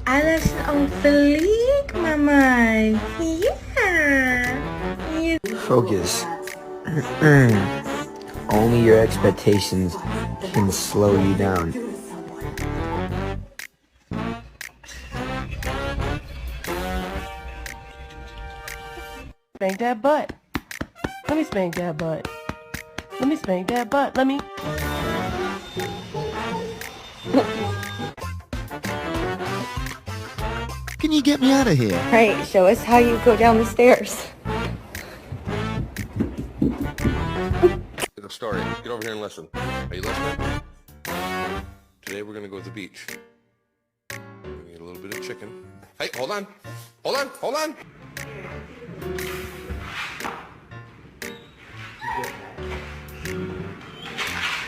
Alles on fleek, mama. Yeah. Focus. Only your expectations can slow you down. Spank that butt. Let me spank that butt. Let me spank that butt. Let me. Can you get me out of here? Right, show us how you go down the stairs. The story. Get over here and listen. Are you listening? Today we're gonna go to the beach. We need a little bit of chicken. Hey, hold on. Hold on. Hold on.